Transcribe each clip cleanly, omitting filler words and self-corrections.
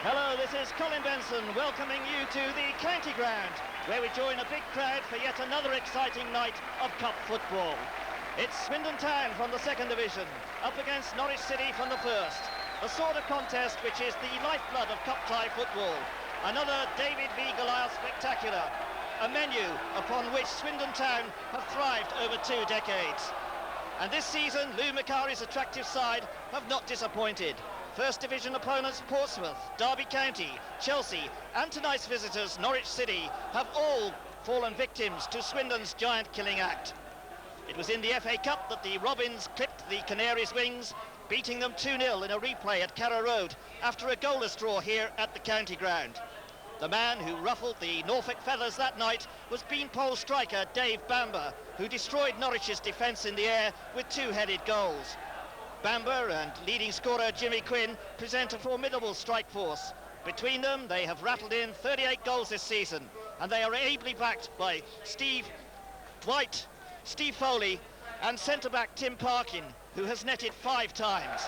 Hello, this is Colin Benson welcoming you to the county ground, where we join a big crowd for yet another exciting night of cup football. It's Swindon Town from the Second Division, up against Norwich City from the First. The sort of contest which is the lifeblood of cup tie football. Another David v Goliath spectacular, a menu upon which Swindon Town have thrived over 2 decades. And this season, Lou Macari's attractive side have not disappointed. First Division opponents Portsmouth, Derby County, Chelsea and tonight's visitors Norwich City have all fallen victims to Swindon's giant-killing act. It was in the FA Cup that the Robins clipped the Canaries' wings, beating them 2-0 in a replay at Carrow Road after a goalless draw here at the county ground. The man who ruffled the Norfolk feathers that night was beanpole striker Dave Bamber, who destroyed Norwich's defence in the air with 2-headed goals. Bamber and leading scorer Jimmy Quinn present a formidable strike force. Between them, they have rattled in 38 goals this season, and they are ably backed by Steve White, Steve Foley, and centre-back Tim Parkin, who has netted 5 times.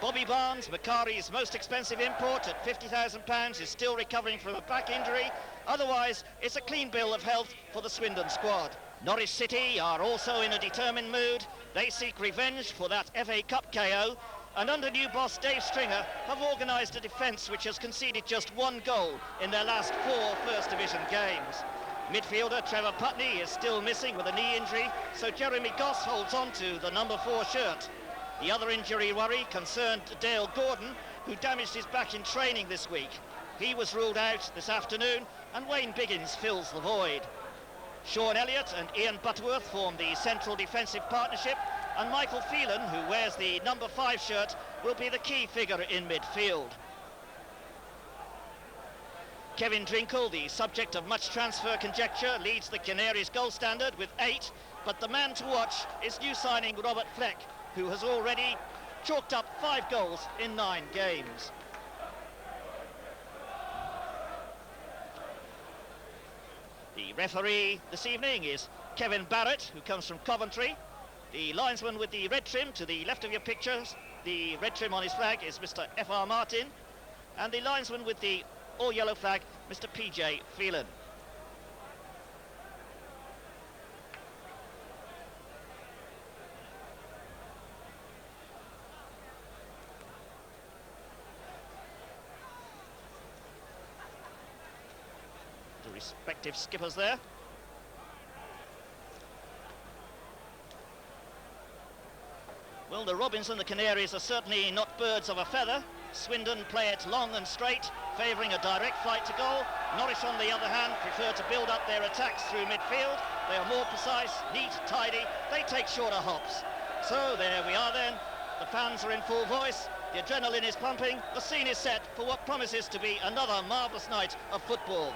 Bobby Barnes, Macari's most expensive import at £50,000, is still recovering from a back injury. Otherwise, it's a clean bill of health for the Swindon squad. Norwich City are also in a determined mood. They seek revenge for that FA Cup KO, and under new boss Dave Stringer have organised a defence which has conceded just 1 goal in their last 4 First Division games. Midfielder Trevor Putney is still missing with a knee injury, so Jeremy Goss holds on to the number 4 shirt. The other injury worry concerned Dale Gordon, who damaged his back in training this week. He was ruled out this afternoon, and Wayne Biggins fills the void. Shaun Elliott and Ian Butterworth form the central defensive partnership, and Michael Phelan, who wears the number 5 shirt, will be the key figure in midfield. Kevin Drinkle, the subject of much transfer conjecture, leads the Canaries goal standard with 8, but the man to watch is new signing Robert Fleck, who has already chalked up 5 goals in 9 games. The referee this evening is Kevin Barrett, who comes from Coventry. The linesman with the red trim to the left of your pictures, the red trim on his flag, is Mr. F.R. Martin. And the linesman with the all-yellow flag, Mr. P.J. Phelan. Respective skippers there. Well, the Robins and the Canaries are certainly not birds of a feather. Swindon play it long and straight, favouring a direct flight to goal. Norwich, on the other hand, prefer to build up their attacks through midfield. They are more precise, neat, tidy. They take shorter hops. So there we are then. The fans are in full voice. The adrenaline is pumping. The scene is set for what promises to be another marvellous night of football.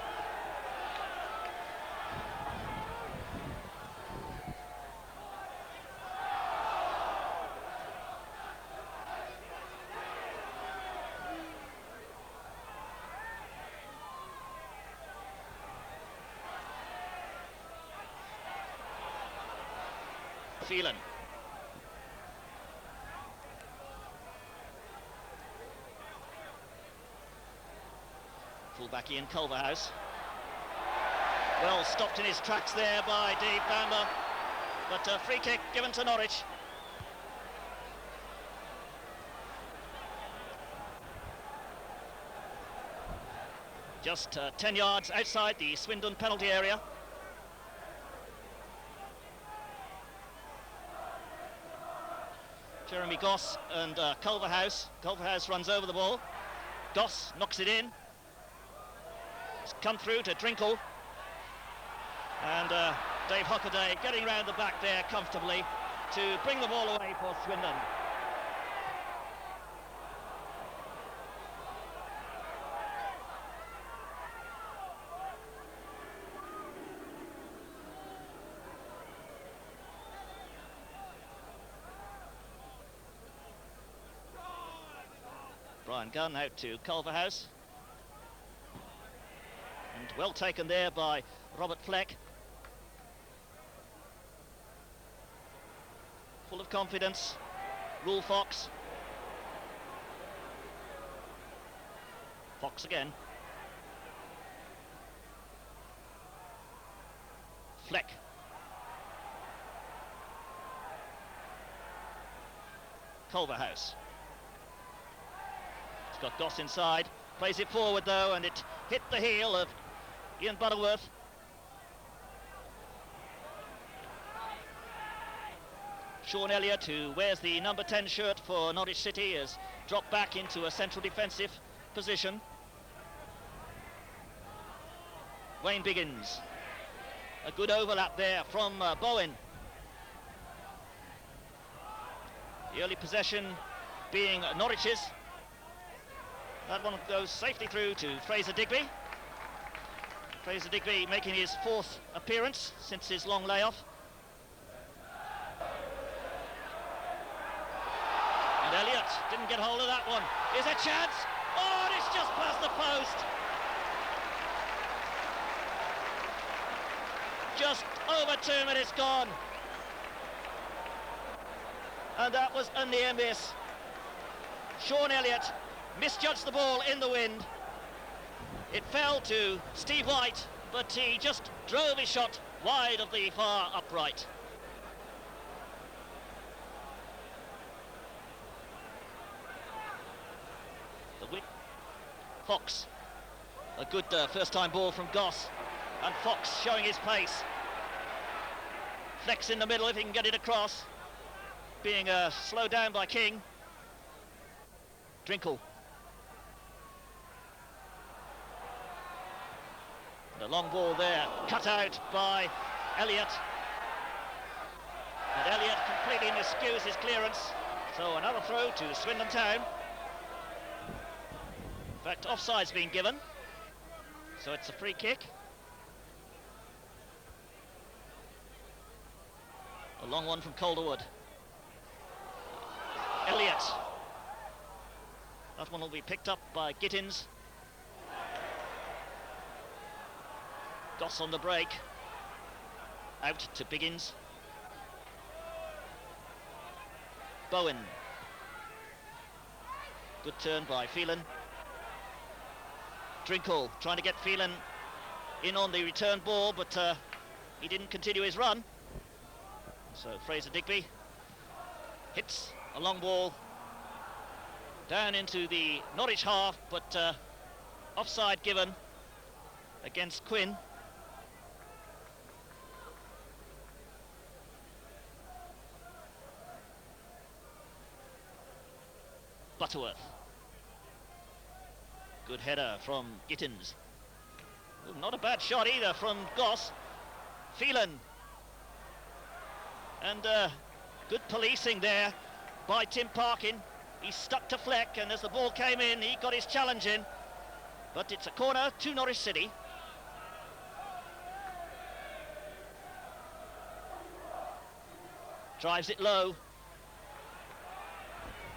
Phelan. Fullback Ian Culverhouse. Well stopped in his tracks there by Dave Bamber, but a free kick given to Norwich. Just 10 yards outside the Swindon penalty area. Jeremy Goss and Culverhouse. Culverhouse runs over the ball. Goss knocks it in. It's come through to Drinkle. And Dave Hockaday getting round the back there comfortably to bring the ball away for Swindon. Brian Gunn out to Culverhouse. And well taken there by Robert Fleck. Full of confidence, Rule Fox. Fox again. Fleck. Culverhouse. He's got Goss inside. Plays it forward though, and it hit the heel of Ian Butterworth. Shaun Elliott, who wears the number 10 shirt for Norwich City, has dropped back into a central defensive position. Wayne Biggins. A good overlap there from Bowen. The early possession being Norwich's. That one goes safely through to Fraser Digby. Fraser Digby making his 4th appearance since his long layoff. And Elliott didn't get hold of that one. Here's a chance. Oh, and it's just past the post. Just over 2 minutes gone. And that was a near miss. Shaun Elliott misjudged the ball in the wind. It fell to Steve White, but he just drove his shot wide of the far upright. Fox. A good first-time ball from Goss. And Fox showing his pace. Flex in the middle if he can get it across. Being slowed down by King. Drinkle. The long ball there, cut out by Elliott. And Elliott completely miscues his clearance. So another throw to Swindon Town. In fact, offside's been given. So it's a free kick. A long one from Calderwood. Elliott. That one will be picked up by Gittins. Goss on the break. Out to Biggins. Bowen. Good turn by Phelan. Drinkle trying to get Phelan in on the return ball, but he didn't continue his run. So Fraser Digby hits a long ball down into the Norwich half, but offside given against Quinn. Butterworth. Good header from Gittins. Not a bad shot either from Goss. Phelan. And good policing there by Tim Parkin. He stuck to Fleck, and as the ball came in, he got his challenge in. But it's a corner to Norwich City. Drives it low.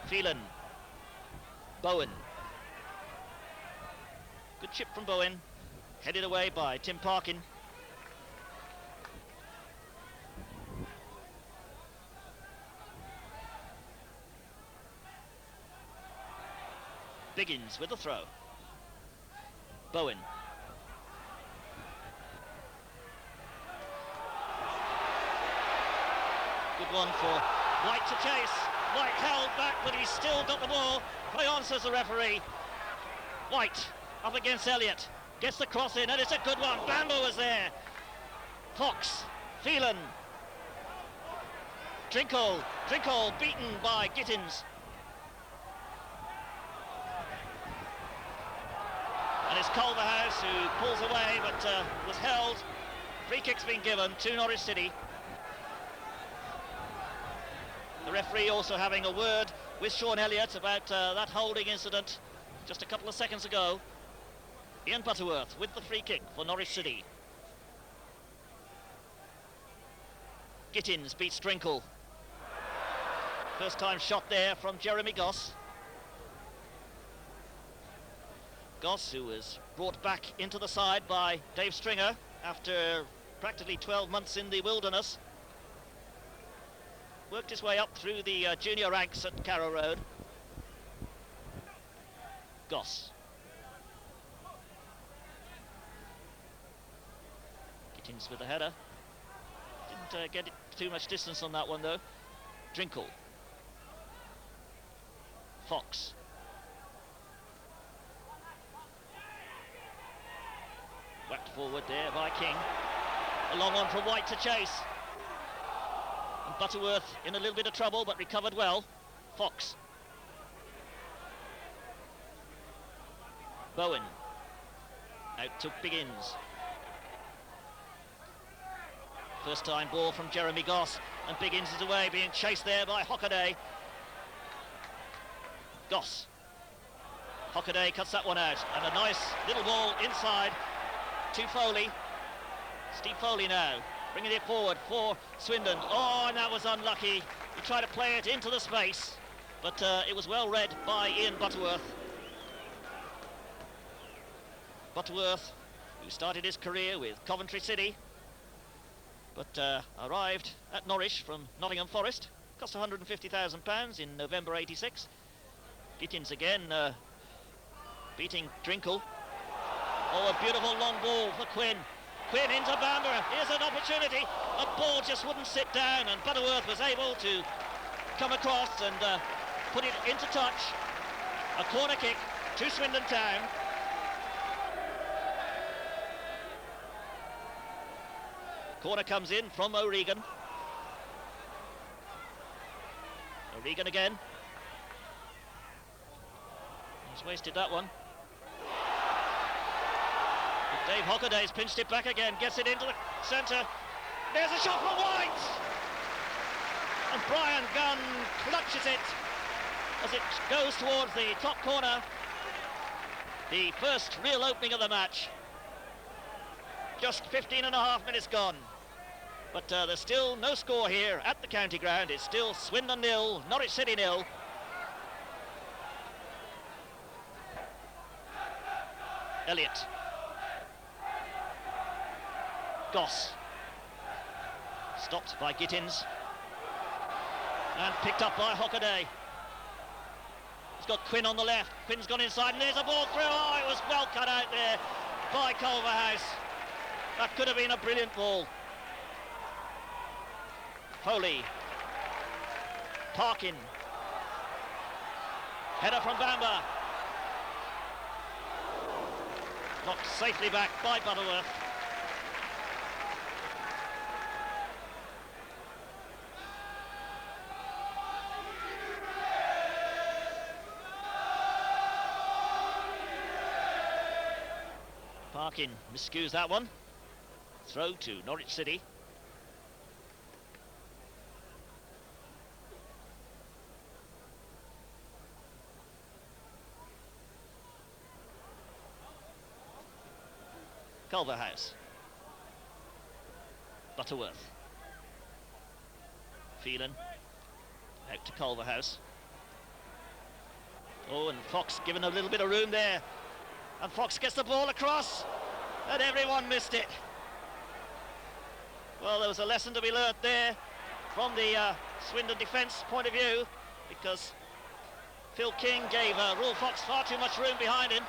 Phelan. Bowen. Good chip from Bowen. Headed away by Tim Parkin. Biggins with the throw. Bowen. Good one for White to chase. White held back, but he's still got the ball. Play on, says the referee. White up against Elliott. Gets the cross in, and it's a good one. Bamber was there. Fox. Phelan. Drinkle beaten by Gittins. And it's Culverhouse who pulls away, but was held. Free kick's been given to Norwich City. The referee also having a word with Shaun Elliott about that holding incident just a couple of seconds ago. Ian Butterworth with the free kick for Norwich City. Gittins beats Drinkle. First time shot there from Jeremy Goss. Goss, who was brought back into the side by Dave Stringer after practically 12 months in the wilderness. Worked his way up through the junior ranks at Carrow Road. Goss. Gittins with the header. Didn't get it too much distance on that one though. Drinkle. Fox. Whacked forward there by King. A long one from White to chase. And Butterworth in a little bit of trouble, but recovered well. Fox. Bowen. Out to Biggins. First time ball from Jeremy Goss, and Biggins is away, being chased there by Hockaday. Goss. Hockaday cuts that one out, and a nice little ball inside to Foley. Steve Foley now, bringing it forward for Swindon. Oh, and that was unlucky. He tried to play it into the space, but it was well read by Ian Butterworth. Butterworth, who started his career with Coventry City, but arrived at Norwich from Nottingham Forest. Cost £150,000 in November '86. Gittins again beating Drinkle. Oh, a beautiful long ball for Quinn. Quinn into Bamber. Here's an opportunity. A ball just wouldn't sit down, and Butterworth was able to come across and put it into touch. A corner kick to Swindon Town. Corner comes in from O'Regan. O'Regan again. He's wasted that one. But Dave Hockaday's pinched it back again, gets it into the centre. There's a shot from White! And Brian Gunn clutches it as it goes towards the top corner. The first real opening of the match. Just 15.5 minutes gone. But there's still no score here at the county ground. It's still Swindon 0, Norwich City 0. Elliott. Goss. Stopped by Gittins. And picked up by Hockaday. He's got Quinn on the left. Quinn's gone inside, and there's a ball through. Oh, it was well cut out there by Culverhouse. That could have been a brilliant ball. Foley. Parkin. Header from Bamber. Knocked safely back by Butterworth. Parkin miscues that one. Throw to Norwich City. Culverhouse. Butterworth. Phelan. Out to Culverhouse. Oh, and Fox given a little bit of room there. And Fox gets the ball across. And everyone missed it. Well, there was a lesson to be learnt there from the Swindon defence point of view, because Phil King gave Rule Fox far too much room behind him.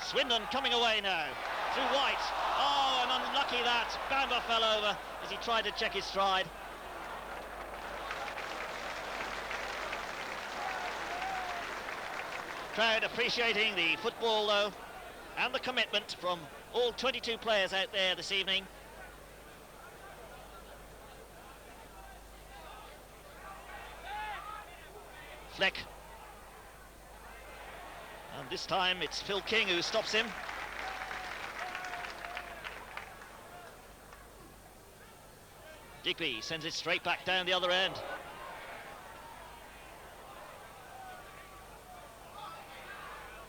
Swindon coming away now. Through White. Oh, and unlucky that. Bamber fell over as he tried to check his stride. Crowd appreciating the football, though, and the commitment from all 22 players out there this evening. Fleck. And this time it's Phil King who stops him. Digby sends it straight back down the other end.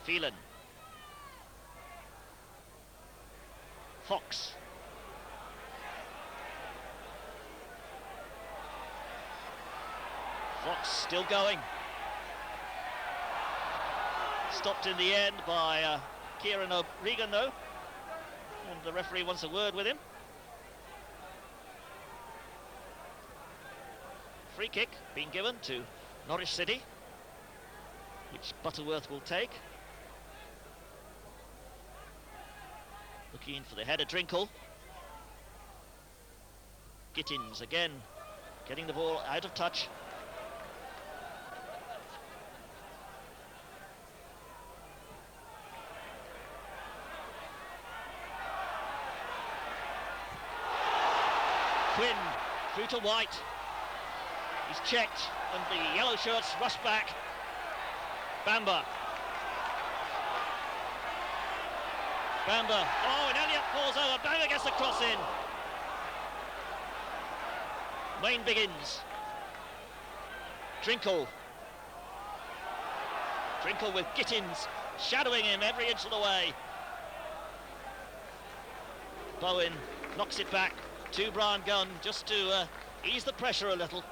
Phelan. Fox. Fox still going. Stopped in the end by Kieran O'Regan, though. And the referee wants a word with him. Free kick being given to Norwich City, which Butterworth will take. Looking for the header, Drinkle. Gittins again, getting the ball out of touch. Quinn through to White. He's checked, and the yellow shirts rush back. Bamba. Oh, and Elliott falls over. Bamba gets the cross in. Wayne begins. Drinkle with Gittins shadowing him every inch of the way. Bowen knocks it back to Brian Gunn just to ease the pressure a little.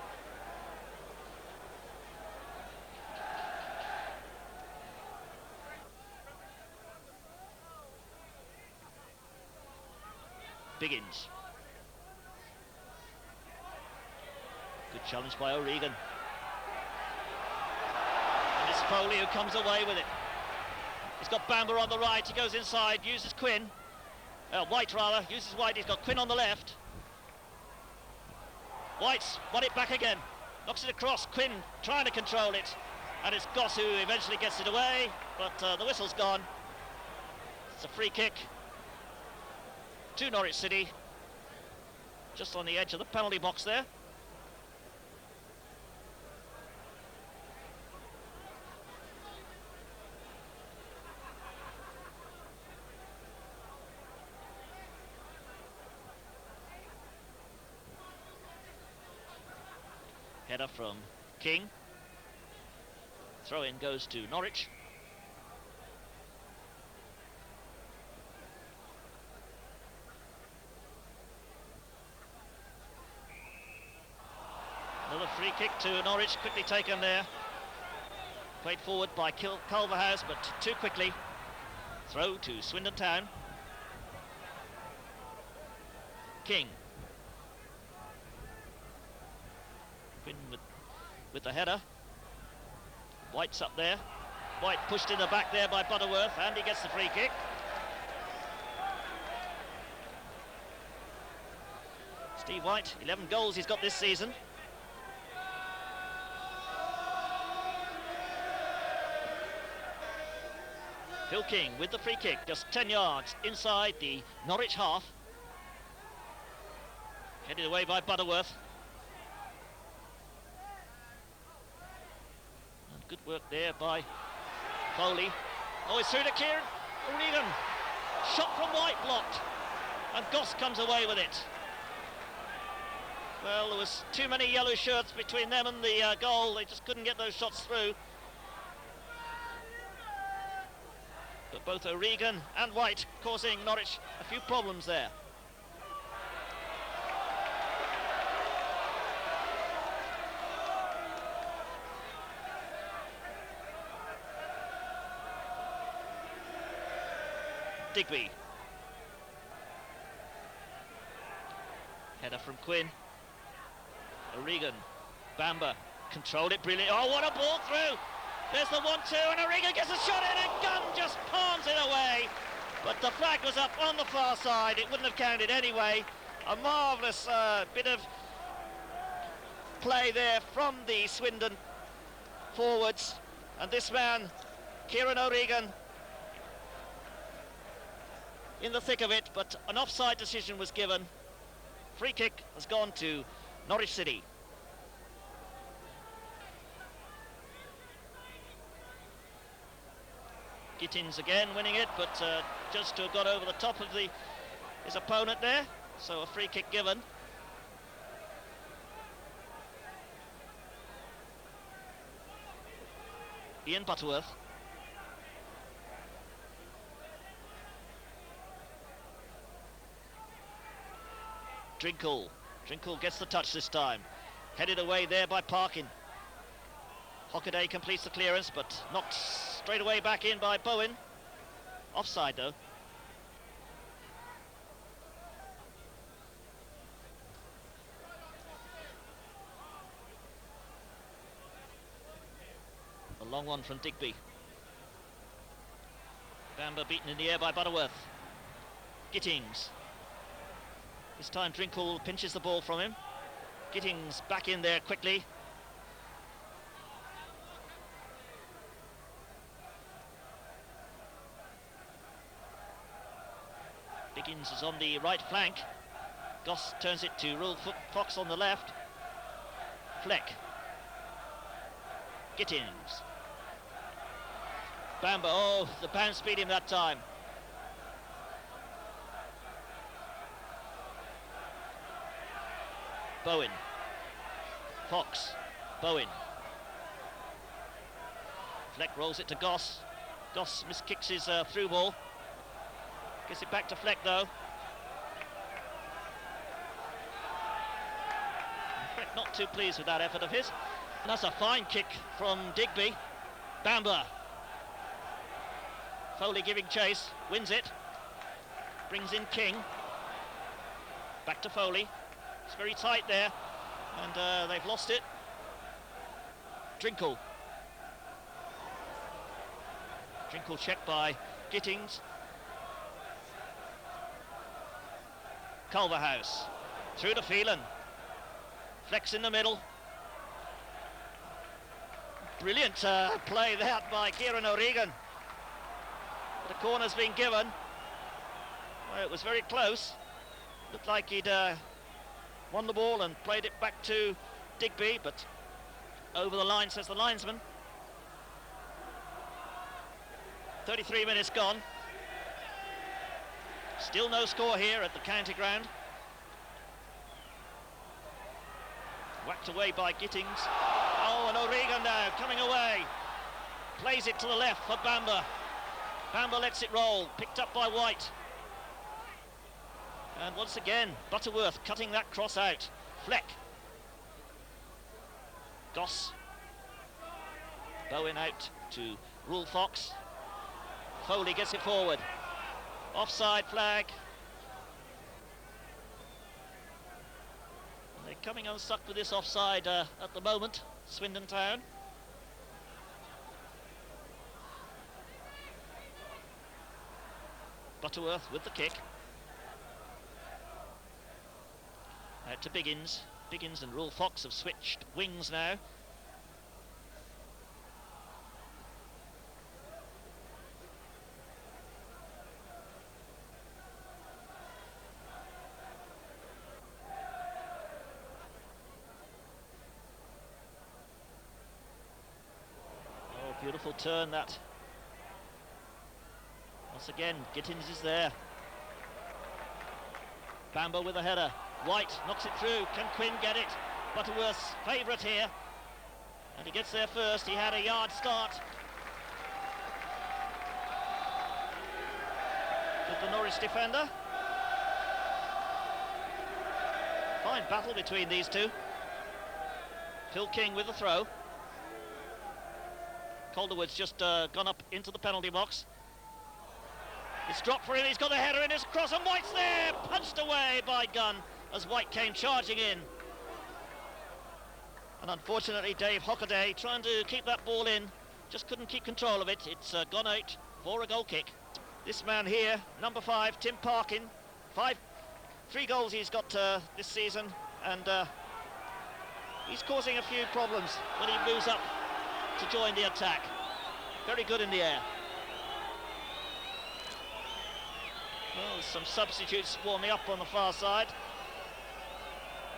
Biggins. Good challenge by O'Regan. And it's Foley who comes away with it. He's got Bamba on the right, he goes inside, uses Quinn. White rather, uses White, he's got Quinn on the left. White's won it back again, knocks it across, Quinn trying to control it. And it's Goss who eventually gets it away, but the whistle's gone. It's a free kick to Norwich City, just on the edge of the penalty box there. Header from King. Throw in goes to Norwich. Another free kick to Norwich, quickly taken there. Played forward by Culverhouse, but too quickly. Throw to Swindon Town. King. Quinn with the header. White's up there. White pushed in the back there by Butterworth, and he gets the free kick. Steve White, 11 goals he's got this season. Phil King with the free kick, just 10 yards inside the Norwich half. Headed away by Butterworth. And good work there by Foley. Oh, it's through to Kieran O'Regan. Shot from White blocked. And Goss comes away with it. Well, there was too many yellow shirts between them and the goal. They just couldn't get those shots through. But both O'Regan and White causing Norwich a few problems there. Digby. Header from Quinn. O'Regan. Bamba controlled it brilliantly. Oh, what a ball through! There's the 1-2, and O'Regan gets a shot in, and Gunn just palms it away. But the flag was up on the far side. It wouldn't have counted anyway. A marvellous bit of play there from the Swindon forwards. And this man, Kieran O'Regan, in the thick of it, but an offside decision was given. Free kick has gone to Norwich City. Gittins again winning it, but just to have got over the top of his opponent there, so a free kick given. Ian Butterworth. Drinkle gets the touch this time. Headed away there by Parkin. Hockaday completes the clearance, but knocked straight away back in by Bowen. Offside though. A long one from Digby. Bamba beaten in the air by Butterworth. Gittins This time Drinkle pinches the ball from him. Gittings back in there quickly. Biggins is on the right flank. Goss turns it to Rule Fox on the left. Fleck. Gittings. Bamba, oh, the bounce beat him that time. Bowen. Fox. Bowen. Fleck rolls it to Goss. Goss miskicks his through ball. Gets it back to Fleck though. Fleck not too pleased with that effort of his. And that's a fine kick from Digby. Bamba. Foley giving chase, wins it. Brings in King. Back to Foley. It's very tight there, and they've lost it. Drinkle. Drinkle checked by Gittings. Culverhouse. Through to Phelan. Flex in the middle. Brilliant play that by Kieran O'Regan. The corner's been given. Well, it was very close. Looked like he'd won the ball and played it back to Digby, but over the line, says the linesman. 33 minutes gone. Still no score here at the county ground. Whacked away by Gittings. Oh, and O'Regan now coming away. Plays it to the left for Bamba. Bamba lets it roll, picked up by White. And once again, Butterworth cutting that cross out. Fleck. Goss. Bowen out to Rule Fox. Foley gets it forward. Offside flag. They're coming unstuck with this offside at the moment, Swindon Town. Butterworth with the kick. Out to Biggins. Biggins and Rule Fox have switched wings now. Oh, beautiful turn that. Once again, Gittins is there. Bamba with a header. White knocks it through. Can Quinn get it? Butterworth's favourite here. And he gets there first. He had a yard start. With the Norwich defender. Fine battle between these two. Phil King with the throw. Calderwood's just gone up into the penalty box. It's dropped for him, he's got the header in his cross, and White's there, punched away by Gunn as White came charging in. And unfortunately Dave Hockaday, trying to keep that ball in, just couldn't keep control of it. It's gone out for a goal kick. This man here, number 5, Tim Parkin, 3 goals he's got this season, and he's causing a few problems when he moves up to join the attack. Very good in the air. Well, there's some substitutes warming up on the far side.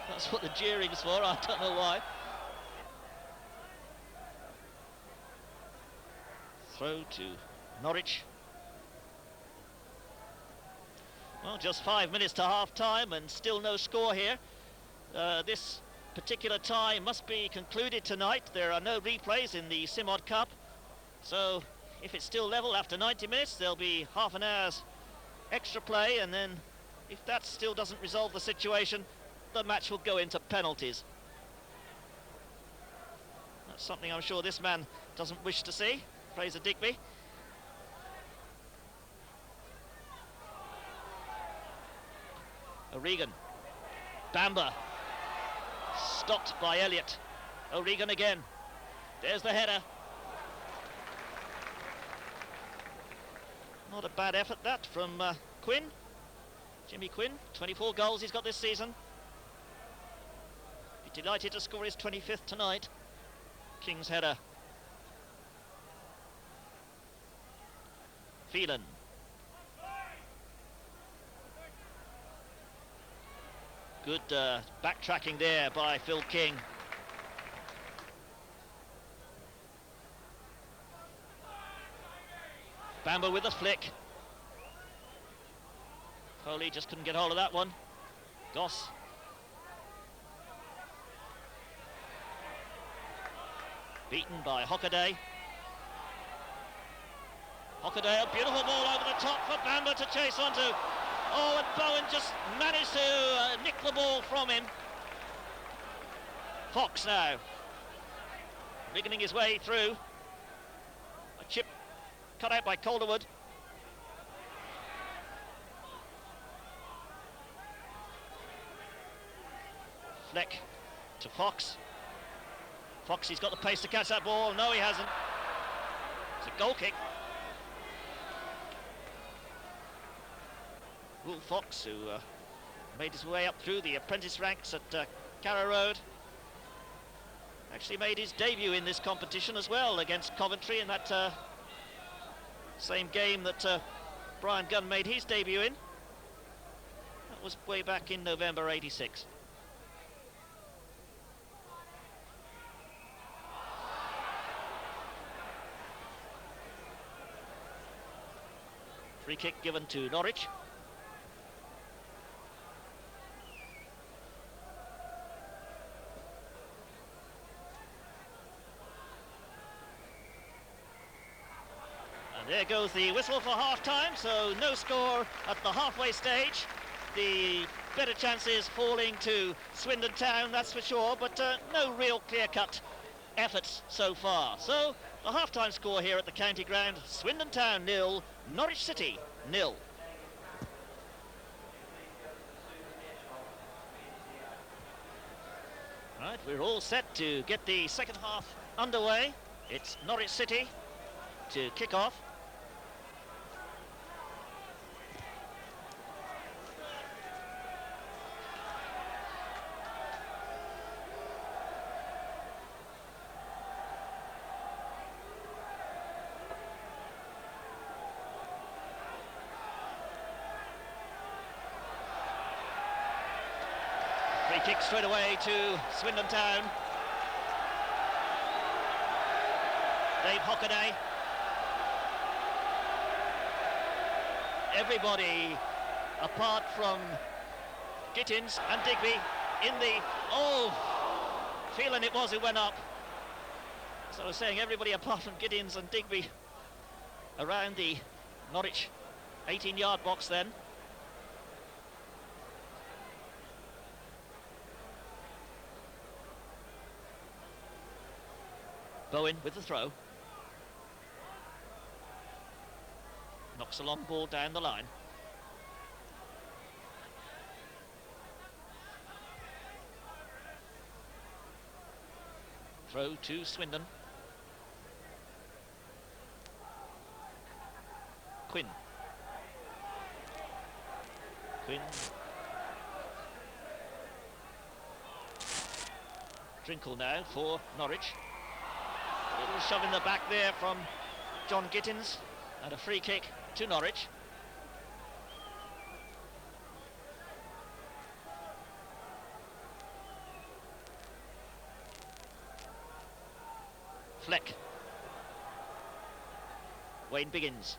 That's what the jeering's for, I don't know why. Throw to Norwich. Well, just 5 minutes to half-time and still no score here. This particular tie must be concluded tonight. There are no replays in the Simod Cup. So, if it's still level after 90 minutes, there'll be half an hour's extra play, and then if that still doesn't resolve the situation, the match will go into penalties. That's something I'm sure this man doesn't wish to see, Fraser Digby. O'Regan. Bamba. Stopped by Elliott. O'Regan again. There's the header. Not a bad effort that from Quinn. Jimmy Quinn, 24 goals he's got this season. Be delighted to score his 25th tonight. King's header. Phelan. Good backtracking there by Phil King. Bamber with the flick. Foley just couldn't get hold of that one. Goss. Beaten by Hockaday. Hockaday, a beautiful ball over the top for Bamber to chase onto. Oh, and Bowen just managed to nick the ball from him. Fox now. Wriggling his way through. A chip cut out by Calderwood. Fleck to Fox. Fox, he's got the pace to catch that ball. No, he hasn't. It's a goal kick. Will Fox, who made his way up through the apprentice ranks at Carrow Road, actually made his debut in this competition as well against Coventry in that same game that Brian Gunn made his debut in. That was way back in November '86. Free kick given to Norwich. And there goes the whistle for half-time, so no score at the halfway stage. The better chances falling to Swindon Town, that's for sure, but no real clear-cut efforts so far. So the half-time score here at the County Ground, Swindon Town 0, Norwich City 0. Right, we're all set to get the second half underway. It's Norwich City to kick off. Free kick straight away to Swindon Town. Dave Hockaday. Everybody apart from Gittins and Digby in the... Oh, Phelan it was who went up. So I was saying everybody apart from Gittins and Digby around the Norwich 18-yard box then. Bowen with the throw. Knocks a long ball down the line. Throw to Swindon. Quinn. Quinn. Drinkle now for Norwich. A little shove in the back there from John Gittins and a free kick to Norwich. Fleck. Wayne Biggins.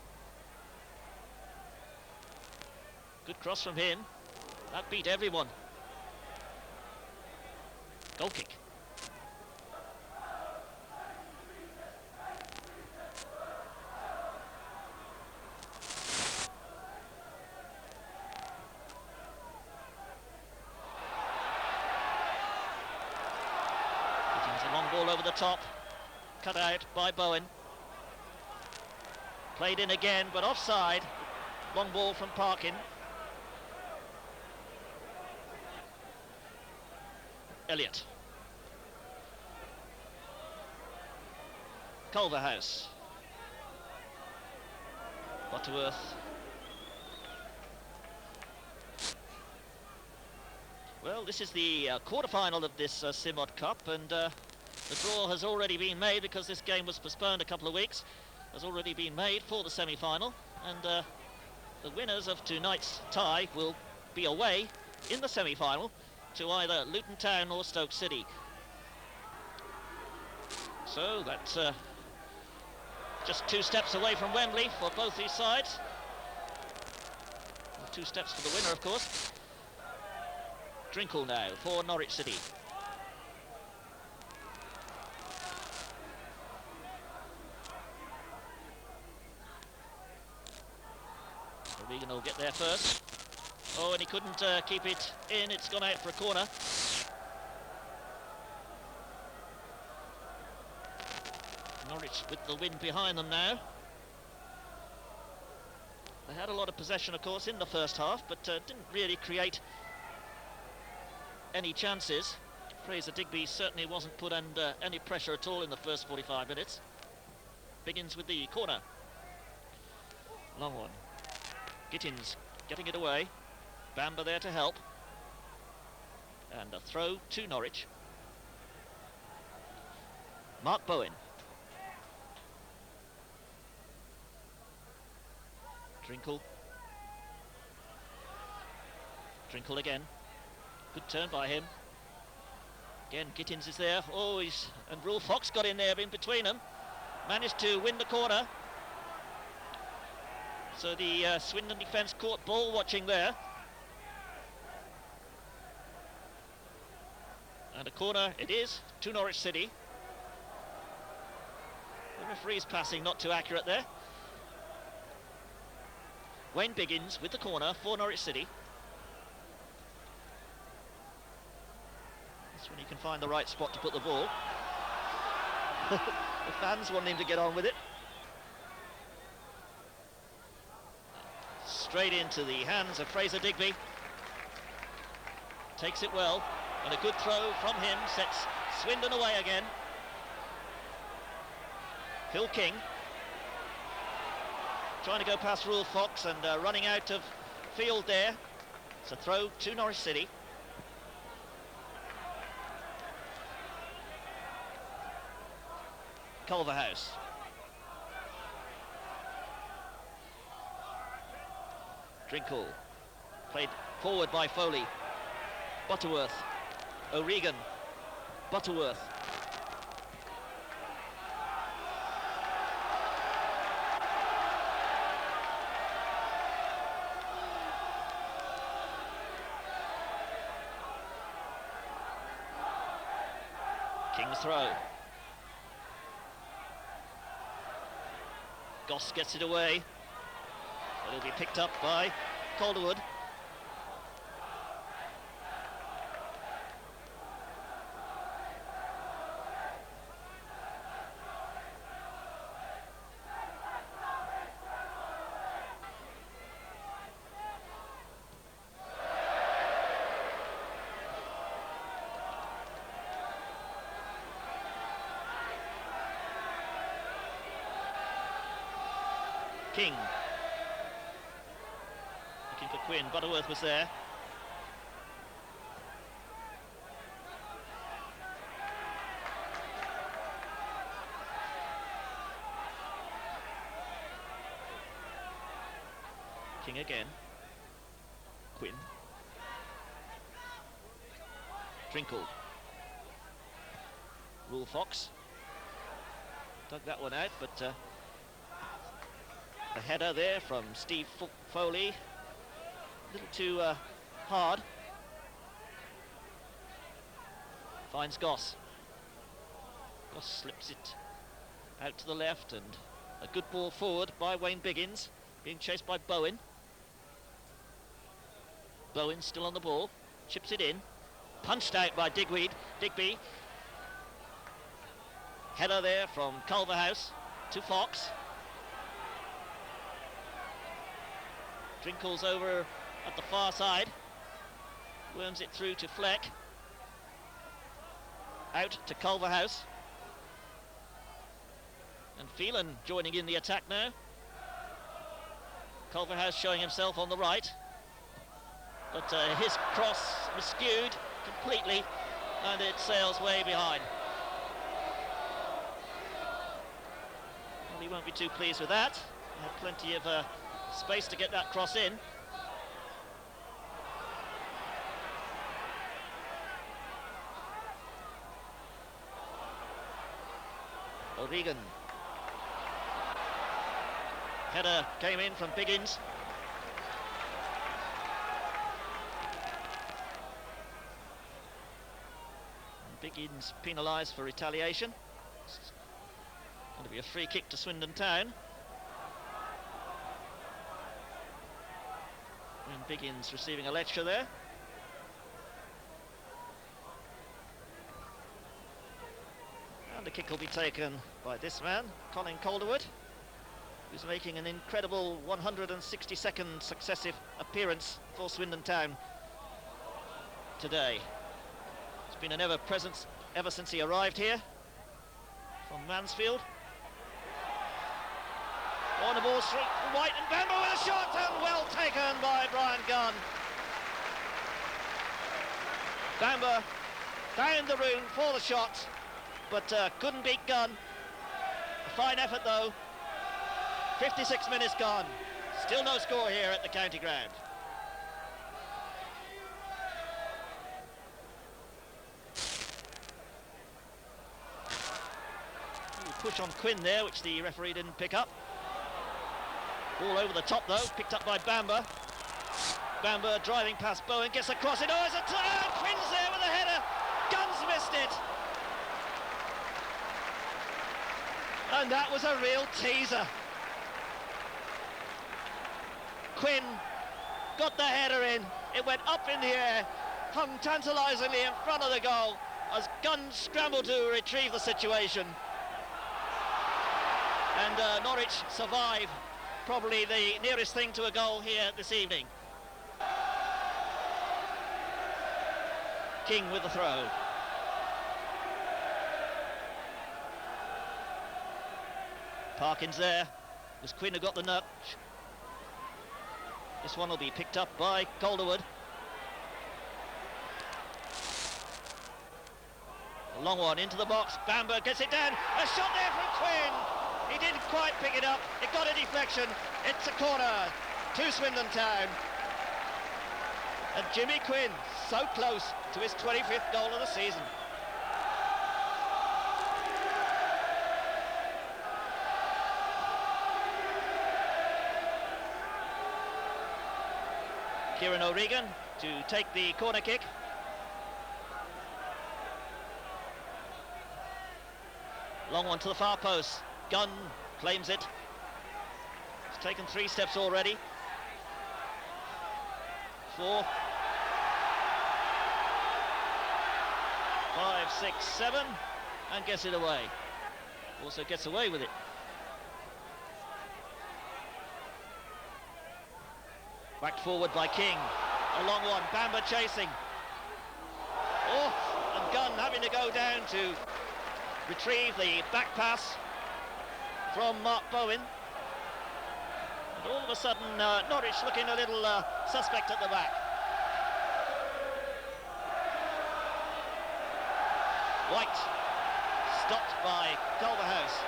Good cross from him. That beat everyone. Goal kick. A long ball over the top. Cut out by Bowen. Played in again, but offside. Long ball from Parkin. Elliott. Culverhouse. Butterworth. Well, this is the quarter-final of this Simod Cup, and the draw has already been made because this game was postponed a couple of weeks. Has already been made for the semi-final, and the winners of tonight's tie will be away in the semi-final to either Luton Town or Stoke City. So that's just 2 steps away from Wembley for both these sides. 2 steps for the winner, of course. Drinkle now for Norwich City. Regan will get there first. Oh, and he couldn't keep it in. It's gone out for a corner. Norwich with the wind behind them now. They had a lot of possession, of course, in the first half, but didn't really create any chances. Fraser Digby certainly wasn't put under any pressure at all in the first 45 minutes. Begins with the corner. Long one. Gittins getting it away. Bamber there to help. And a throw to Norwich. Mark Bowen. Drinkle. Drinkle again. Good turn by him. Again, Gittins is there. Oh, and Rule Fox got in there in between them. Managed to win the corner. So the Swindon defence caught ball watching there. And a corner it is to Norwich City. The referee's passing not too accurate there. Wayne Biggins with the corner for Norwich City. That's when he can find the right spot to put the ball. The fans want him to get on with it. Straight into the hands of Fraser Digby. Takes it well, and a good throw from him sets Swindon away again. Phil King trying to go past Rule Fox and running out of field there. It's a throw to Norwich City. Culverhouse. Drinkle. Played forward by Foley. Butterworth. O'Regan. Butterworth. King's throw. Goss gets it away. It'll be picked up by Calderwood. King. Looking for Quinn. Butterworth was there. King again. Quinn. Drinkle. Rule Fox. Dug that one out, but the header there from Steve Foley. A little too hard. Finds Goss. Goss slips it out to the left, and a good ball forward by Wayne Biggins, being chased by Bowen. Bowen still on the ball, chips it in, punched out by Digby. Header there from Culverhouse to Fox. Drinkle's over at the far side, worms it through to Fleck, out to Culverhouse, and Phelan joining in the attack now. Culverhouse showing himself on the right. but his cross was skewed completely and it sails way behind. Well, he won't be too pleased with that. He had plenty of space to get that cross in. O'Regan. Header came in from Biggins. And Biggins penalised for retaliation. It's going to be a free kick to Swindon Town. And Biggins receiving a lecture there. And the kick will be taken by this man, Colin Calderwood, who's making an incredible 162nd successive appearance for Swindon Town today. It's been an ever-presence ever since he arrived here from Mansfield. On the ball, straight White, and Bamber with a shot, and well taken by Brian Gunn. Bamber found the room for the shot, but couldn't beat Gunn. A fine effort though. 56 minutes gone. Still no score here at the county ground. Push on Quinn there, which the referee didn't pick up. Ball over the top though, picked up by Bamber. Bamber driving past Bowen, gets across it. Oh, it's a turn! Quinn's there with a header. Gunn's missed it. And that was a real teaser. Quinn got the header in. It went up in the air, hung tantalisingly in front of the goal as Gunn scrambled to retrieve the situation. And Norwich survive, probably the nearest thing to a goal here this evening. King with the throw. Parkins there. It was Quinn who got the nudge. This one will be picked up by Calderwood. A long one into the box. Bamber gets it down. A shot there from Quinn. He didn't quite pick it up. It got a deflection. It's a corner to Swindon Town. And Jimmy Quinn so close to his 25th goal of the season. Kieran O'Regan to take the corner kick. Long one to the far post. Gunn claims it. He's taken 3 steps already. 4, 5, 6, 7, and gets it away. Also gets away with it. Backed forward by King. A long one. Bamber chasing. Oh, and Gunn having to go down to retrieve the back pass from Mark Bowen. And all of a sudden, Norwich looking a little suspect at the back. White stopped by Culverhouse.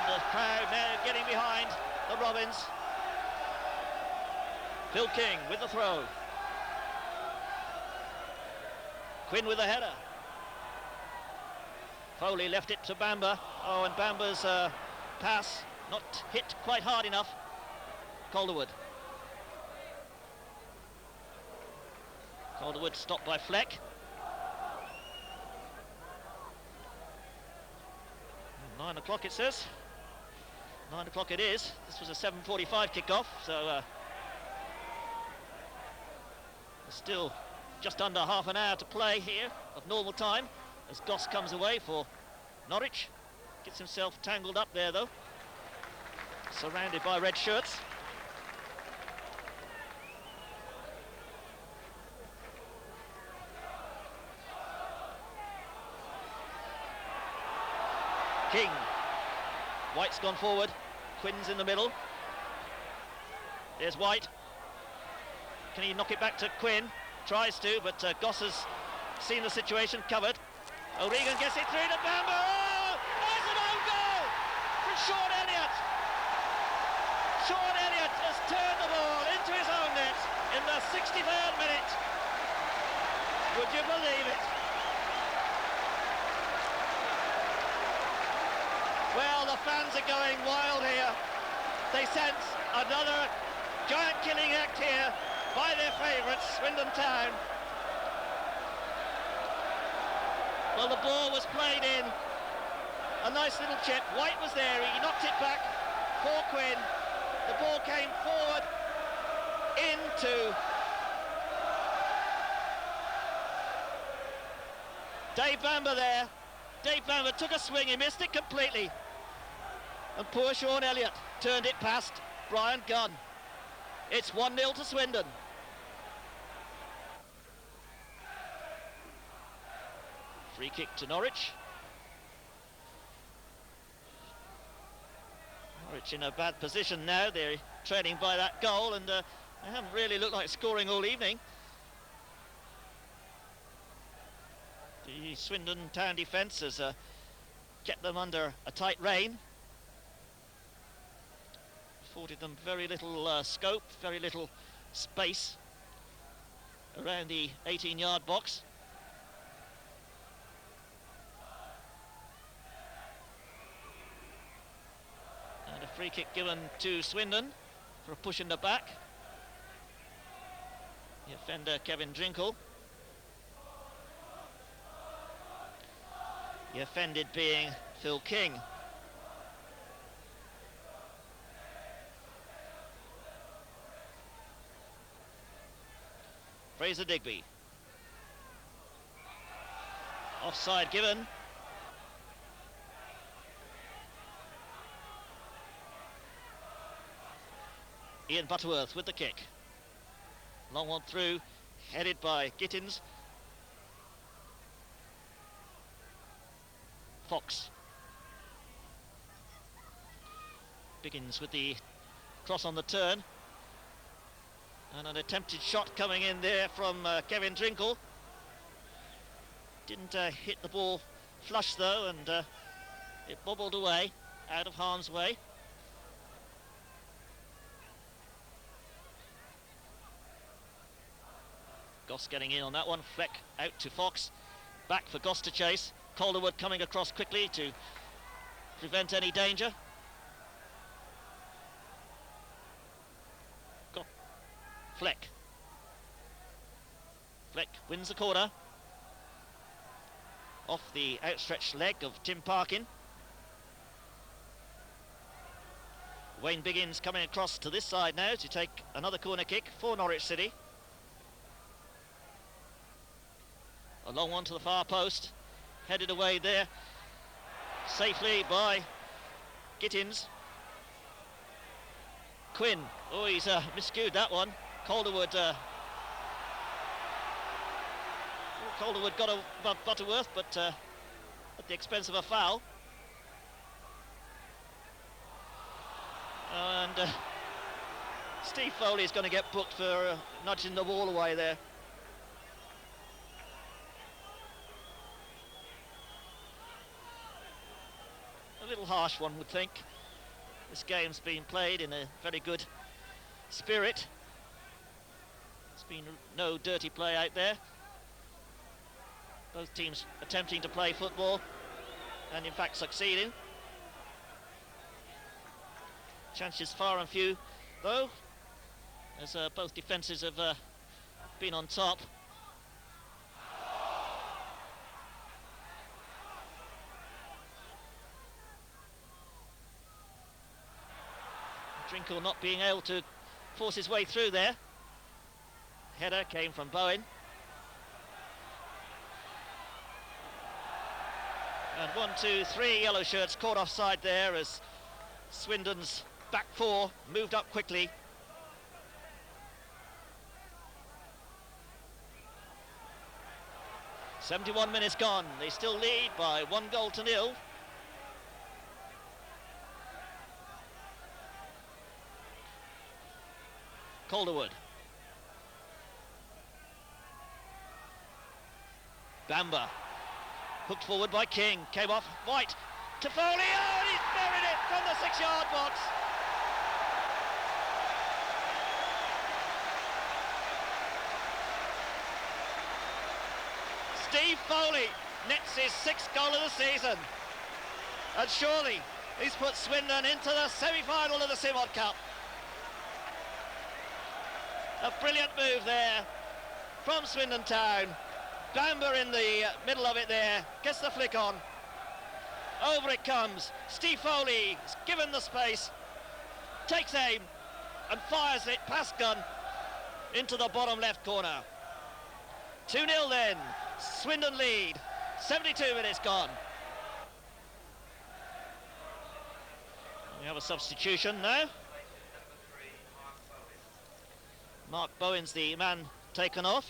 The crowd now getting behind the Robins. Phil King with the throw. Quinn with the header. Foley left it to Bamber. Oh, and Bamber's pass not hit quite hard enough. Calderwood. Calderwood stopped by Fleck. 9 o'clock it says. 9 o'clock it is. This was a 7:45 kick-off, so there's still just under half an hour to play here of normal time as Goss comes away for Norwich. Gets himself tangled up there though, surrounded by red shirts. King. White's gone forward. Quinn's in the middle. There's White. Can he knock it back to Quinn? Tries to, but Goss has seen the situation, covered. O'Regan gets it through to Bamber. Oh, there's an own goal from Shaun Elliott. Shaun Elliott has turned the ball into his own net in the 63rd minute. Would you believe it? Well, the fans are going wild here. They sense another giant killing act here by their favourites, Swindon Town. Well, the ball was played in. A nice little chip. White was there. He knocked it back for Quinn. The ball came forward into Dave Bamber there. Dave Bamber took a swing. He missed it completely. And poor Shaun Elliott turned it past Brian Gunn. It's 1-0 to Swindon. Free kick to Norwich. Norwich in a bad position now. They're trailing by that goal, and they haven't really looked like scoring all evening. The Swindon Town defence has kept them under a tight rein. Afforded them very little scope, very little space around the 18-yard box. And a free kick given to Swindon for a push in the back. The offender, Kevin Drinkle. The offended being Phil King. Fraser Digby. Offside given. Ian Butterworth with the kick. Long one through, headed by Gittins. Fox. Biggins with the cross on the turn. And an attempted shot coming in there from Kevin Drinkle. Didn't hit the ball flush though, and it bobbled away out of harm's way. Goss getting in on that one. Fleck out to Fox. Back for Goss to chase. Calderwood coming across quickly to prevent any danger. Fleck. Fleck wins the corner. Off the outstretched leg of Tim Parkin. Wayne Biggins coming across to this side now to take another corner kick for Norwich City. A long one to the far post. Headed away there safely by Gittins. Quinn. Oh, he's miscued that one. Calderwood got above Butterworth, but at the expense of a foul. And Steve Foley is going to get booked for nudging the ball away there. A little harsh, one would think. This game's been played in a very good spirit. There's been no dirty play out there. Both teams attempting to play football and in fact succeeding. Chances far and few though, as both defences have been on top. Drinkle not being able to force his way through there. Header came from Bowen. And 1, 2, 3 yellow shirts caught offside there as Swindon's back four moved up quickly. "71 minutes gone. They still lead by 1-0. Calderwood. Bamber. Hooked forward by King. Came off White. To Foley. Oh, and he's buried it from the 6-yard box. Steve Foley nets his 6th goal of the season. And surely he's put Swindon into the semi-final of the Simod Cup. A brilliant move there from Swindon Town. Bamber in the middle of it there, gets the flick on. Over it comes. Steve Foley is given the space, takes aim and fires it past gun into the bottom left corner. 2-0 then, Swindon lead, 72 minutes gone. We have a substitution now. Mark Bowen's the man taken off.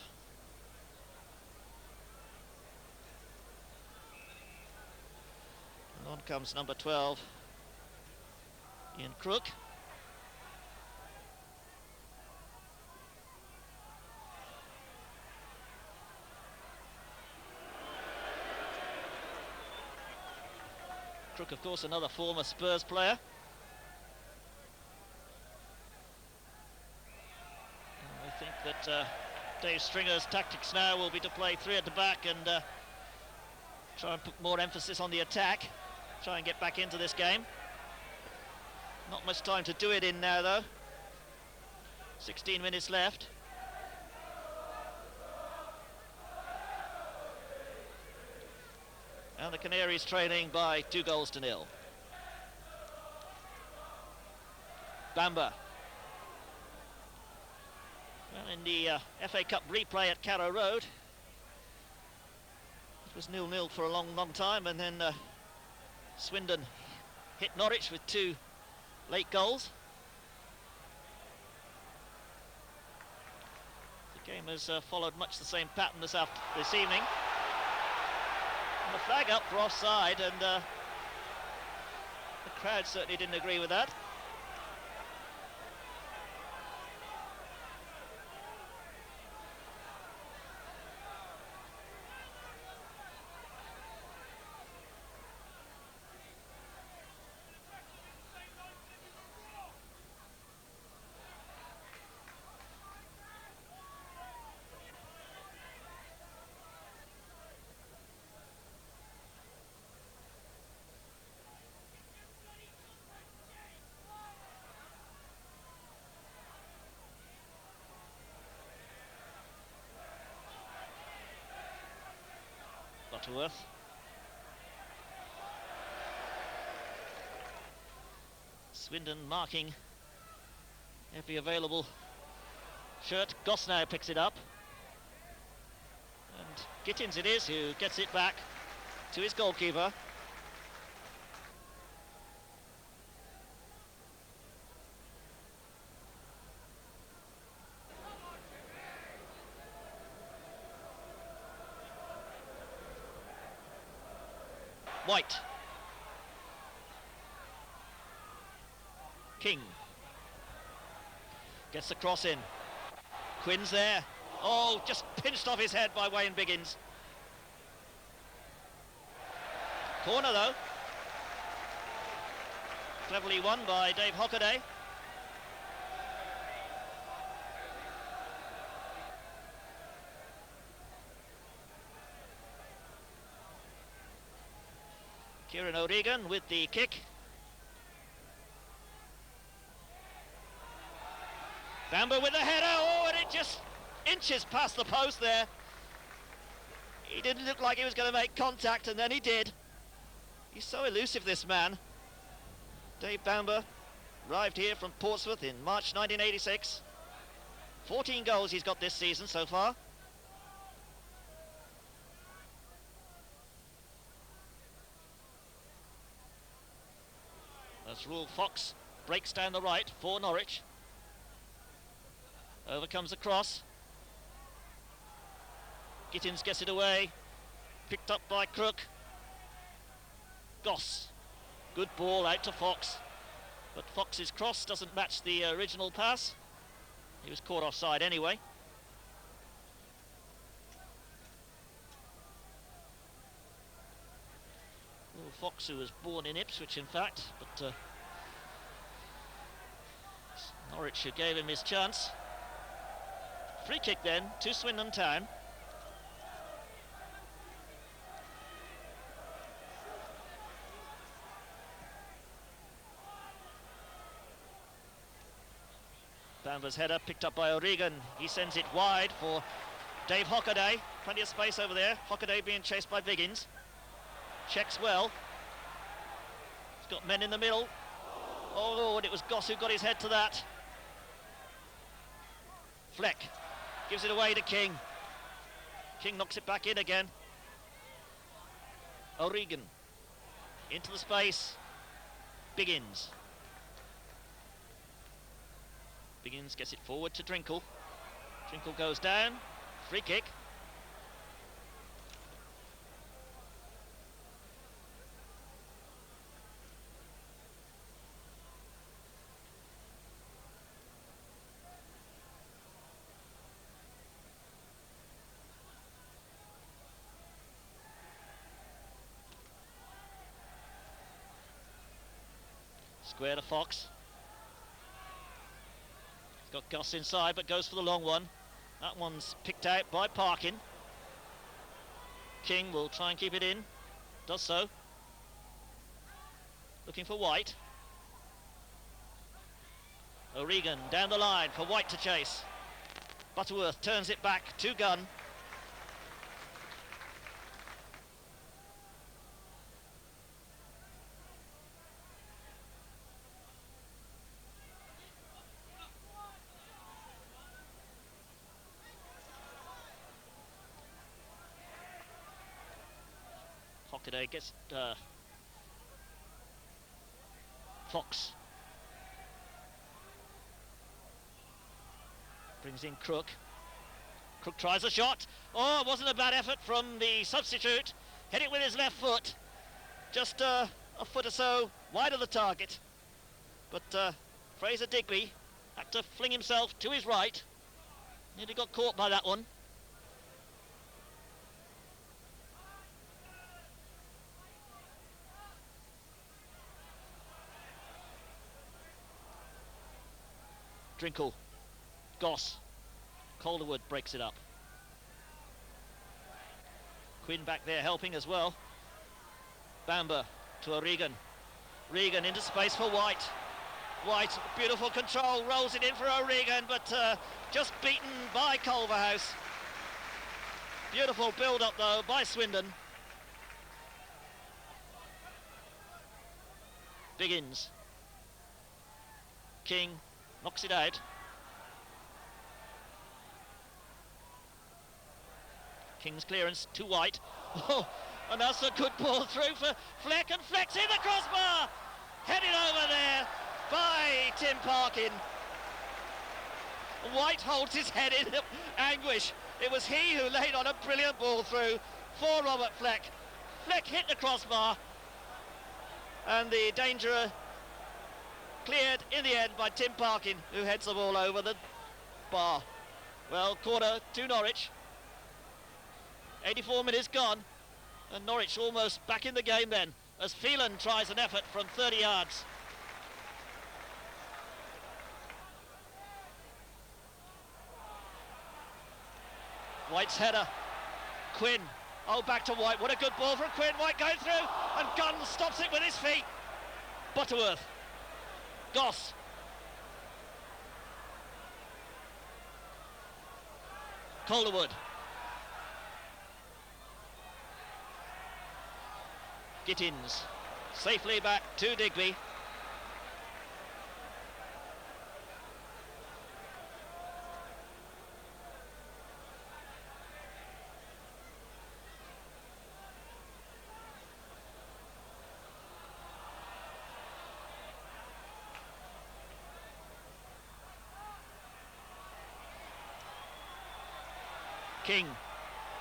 And on comes number 12, Ian Crook. Crook, of course, another former Spurs player. I think that Dave Stringer's tactics now will be to play 3 at the back and try and put more emphasis on the attack, try and get back into this game. Not much time to do it in now, though. 16 minutes left. And the Canaries trailing by 2-0. Bamber. Well, in the FA Cup replay at Carrow Road, it was 0-0 for a long time, and then Swindon hit Norwich with 2 late goals. The game has followed much the same pattern this evening. And the flag up for offside, and the crowd certainly didn't agree with that. Butterworth. Swindon marking every available shirt. Goss now picks it up. And Gittins it is who gets it back to his goalkeeper. White. King. Gets the cross in. Quinn's there. Oh, just pinched off his head by Wayne Biggins. Corner though. Cleverly won by Dave Hockaday. Kieran O'Regan with the kick. Bamber with the header. Oh, and it just inches past the post there. He didn't look like he was going to make contact, and then he did. He's so elusive, this man. Dave Bamber arrived here from Portsmouth in March 1986. 14 goals he's got this season so far. As Rule Fox breaks down the right for Norwich. Over comes the cross. Gittins gets it away. Picked up by Crook. Goss. Good ball out to Fox. But Fox's cross doesn't match the original pass. He was caught offside anyway. Little Fox, who was born in Ipswich, in fact, but Norwich, who gave him his chance. Free kick then to Swindon Town. Bamber's header picked up by O'Regan. He sends it wide for Dave Hockaday. Plenty of space over there. Hockaday being chased by Biggins. Checks well. He's got men in the middle. Oh, and it was Goss who got his head to that. Fleck gives it away to King. King knocks it back in again. O'Regan into the space. Biggins. Biggins gets it forward to Drinkle. Drinkle goes down. Free kick. Square to Fox. He's got Gus inside, but goes for the long one. That one's picked out by Parkin. King will try and keep it in. Does so. Looking for White. O'Regan down the line for White to chase. Butterworth turns it back to Gunn. Hockaday gets Fox. Brings in Crook. Crook tries a shot. Oh, it wasn't a bad effort from the substitute. Hit it with his left foot. Just a foot or so wide of the target. But Fraser Digby had to fling himself to his right. Nearly got caught by that one. Drinkle, Goss, Calderwood breaks it up. Quinn back there helping as well. Bamber to O'Regan. Regan into space for White. White, beautiful control, rolls it in for O'Regan, but just beaten by Culverhouse. Beautiful build-up though by Swindon. Biggins. King knocks it out. King's clearance to White. Oh, and that's a good ball through for Fleck, and Fleck's in the crossbar! Headed over there by Tim Parkin. White holds his head in anguish. It was he who laid on a brilliant ball through for Robert Fleck. Fleck hit the crossbar, and the danger cleared in the end by Tim Parkin, who heads the ball over the bar. Well, corner to Norwich. 84 minutes gone, and Norwich almost back in the game then, as Phelan tries an effort from 30 yards. White's header. Quinn. Oh, back to White. What a good ball from Quinn. White going through, and Gunn stops it with his feet. Butterworth. Goss. Calderwood. Gittins. Safely back to Digby.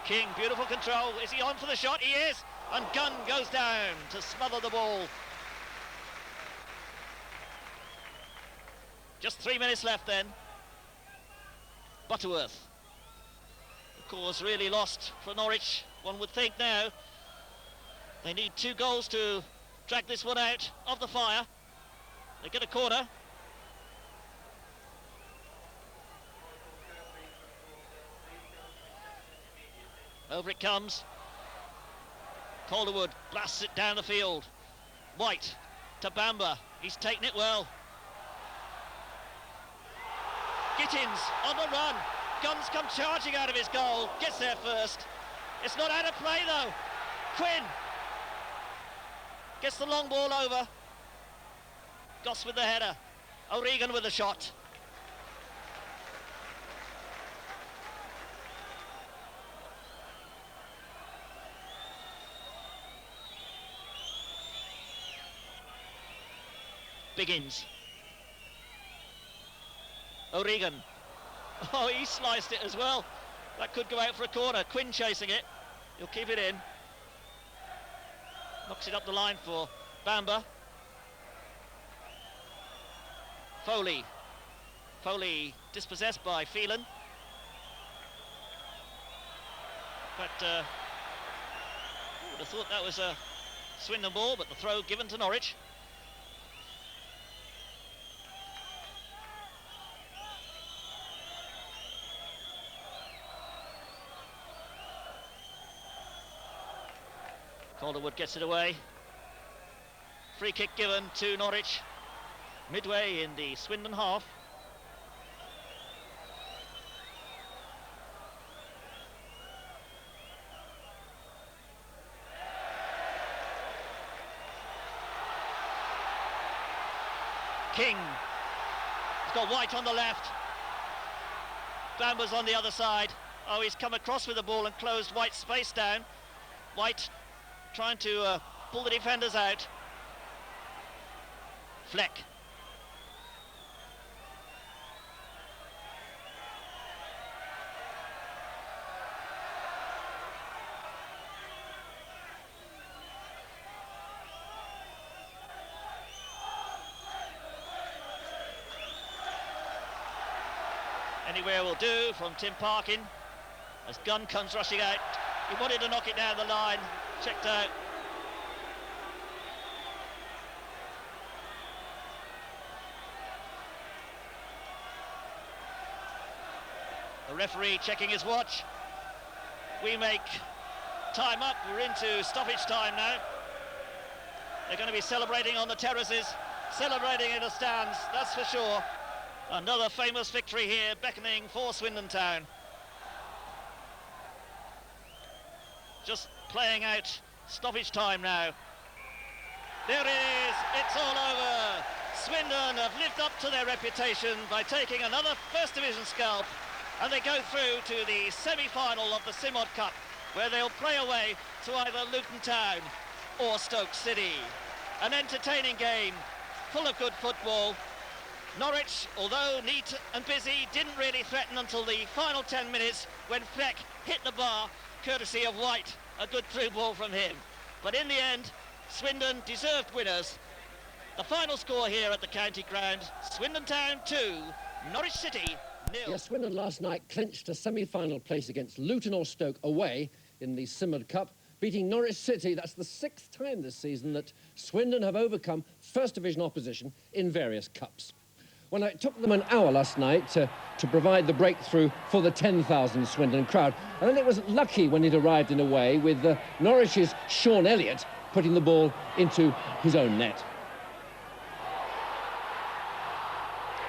King, beautiful control. Is he on for the shot? He is. And Gunn goes down to smother the ball. Just 3 minutes left then. Butterworth. Of course, really lost for Norwich, one would think now. They need 2 goals to drag this one out of the fire. They get a corner. Over it comes. Calderwood blasts it down the field. White to Bamba. He's taken it well. Gittins on the run. Guns come charging out of his goal. Gets there first. It's not out of play though. Quinn gets the long ball over. Goss with the header. O'Regan with the shot. Biggins. O'Regan. Oh, he sliced it as well. That could go out for a corner. Quinn chasing it. He'll keep it in. Knocks it up the line for Bamba. Foley. Foley dispossessed by Phelan. But would have thought that was a Swindon ball, but the throw given to Norwich. Calderwood gets it away. Free kick given to Norwich midway in the Swindon half. King. He's got White on the left. Bamba's on the other side. Oh, he's come across with the ball and closed White's space down. White trying to pull the defenders out. Fleck. Anywhere will do from Tim Parkin as Gunn comes rushing out. He wanted to knock it down the line. Checked out. The referee checking his watch. We make time up. We're into stoppage time now. They're going to be celebrating on the terraces, celebrating in the stands, that's for sure. Another famous victory here, beckoning for Swindon Town. Just playing out stoppage time now. There it is, it's all over. Swindon have lived up to their reputation by taking another First Division scalp, and they go through to the semi-final of the Simod Cup, where they'll play away to either Luton Town or Stoke City. An entertaining game, full of good football. Norwich, although neat and busy, didn't really threaten until the final 10 minutes when Fleck hit the bar, courtesy of White. A good through ball from him. But in the end, Swindon deserved winners. The final score here at the county ground, Swindon Town 2, Norwich City 0. Yes, Swindon last night clinched a semi-final place against Luton or Stoke away in the Simod Cup, beating Norwich City. That's the 6th time this season that Swindon have overcome First Division opposition in various cups. Well, it took them an hour last night to provide the breakthrough for the 10,000 Swindon crowd. And then it was lucky when it arrived in a way with Norwich's Shaun Elliott putting the ball into his own net.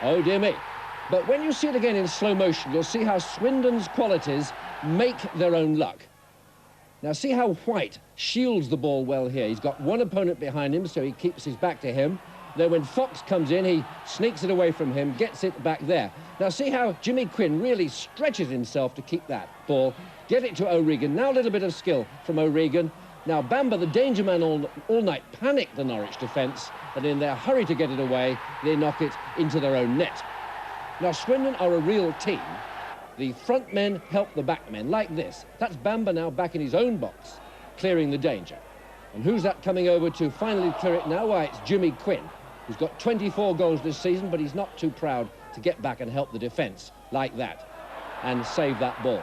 Oh, dear me. But when you see it again in slow motion, you'll see how Swindon's qualities make their own luck. Now, see how White shields the ball well here. He's got one opponent behind him, so he keeps his back to him. Then when Fox comes in, he sneaks it away from him, gets it back there. Now see how Jimmy Quinn really stretches himself to keep that ball, get it to O'Regan. Now a little bit of skill from O'Regan. Now Bamba, the danger man all night, panicked the Norwich defence, and in their hurry to get it away, they knock it into their own net. Now Swindon are a real team. The front men help the back men, like this. That's Bamba now back in his own box, clearing the danger. And who's that coming over to finally clear it now? Why, it's Jimmy Quinn, who's got 24 goals this season, but he's not too proud to get back and help the defence like that. and save that ball.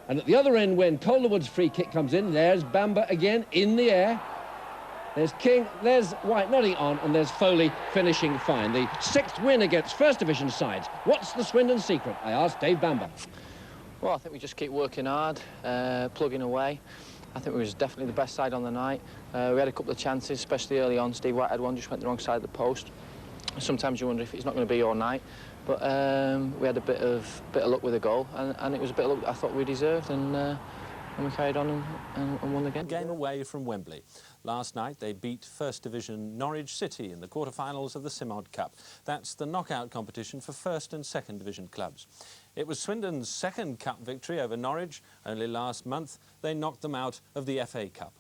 And at the other end, when Calderwood's free kick comes in, there's Bamba again in the air. There's King, there's White nodding on, and there's Foley finishing fine. The 6th win against First Division sides. What's the Swindon secret? I asked Dave Bamba. Well, I think we just keep working hard, plugging away. I think we was definitely the best side on the night. We had a couple of chances, especially early on. Steve White had one, just went the wrong side of the post. Sometimes you wonder if it's not going to be all night. But we had a bit of luck with a goal, and it was a bit of luck I thought we deserved, and we carried on and won the game. Game away from Wembley. Last night they beat First Division Norwich City in the quarter-finals of the Simod Cup. That's the knockout competition for First and Second Division clubs. It was Swindon's second cup victory over Norwich. Only last month they knocked them out of the FA Cup.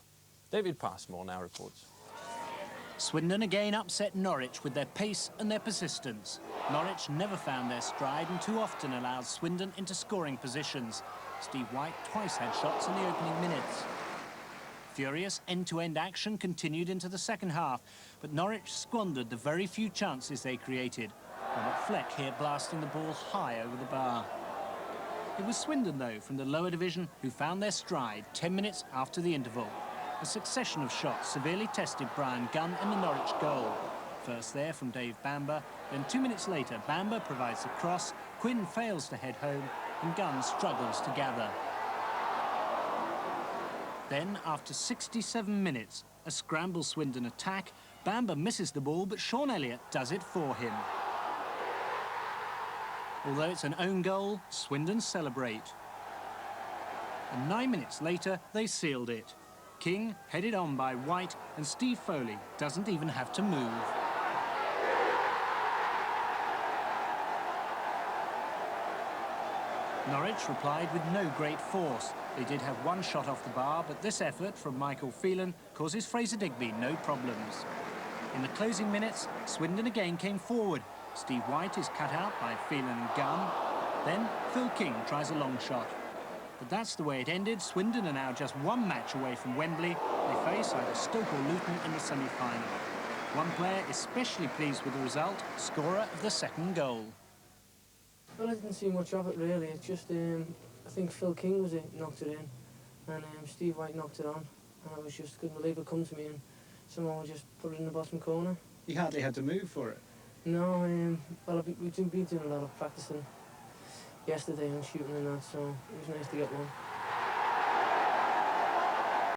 David Passmore now reports. Swindon again upset Norwich with their pace and their persistence. Norwich never found their stride and too often allowed Swindon into scoring positions. Steve White twice had shots in the opening minutes. Furious end-to-end action continued into the second half, but Norwich squandered the very few chances they created. Robert Fleck here blasting the ball high over the bar. It was Swindon, though, from the lower division, who found their stride 10 minutes after the interval. A succession of shots severely tested Brian Gunn in the Norwich goal. First there from Dave Bamba, then 2 minutes later, Bamba provides the cross, Quinn fails to head home, and Gunn struggles to gather. Then, after 67 minutes, a scramble Swindon attack, Bamba misses the ball, but Shaun Elliott does it for him. Although it's an own goal, Swindon celebrate. And 9 minutes later, they sealed it. King headed on by White, and Steve Foley doesn't even have to move. Norwich replied with no great force. They did have one shot off the bar, but this effort from Michael Phelan causes Fraser Digby no problems. In the closing minutes, Swindon again came forward. Steve White is cut out by Phelan and Gunn. Then Phil King tries a long shot. But that's the way it ended. Swindon are now just one match away from Wembley. They face either Stoke or Luton in the semi-final. One player especially pleased with the result, scorer of the second goal. Well, I didn't see much of it really. It's just, I think Phil King was it, knocked it in, and Steve White knocked it on, and I was just couldn't believe it come to me, and someone just put it in the bottom corner. You hardly had to move for it. No, well, we've been doing a lot of practicing yesterday and shooting and that, so it was nice to get one.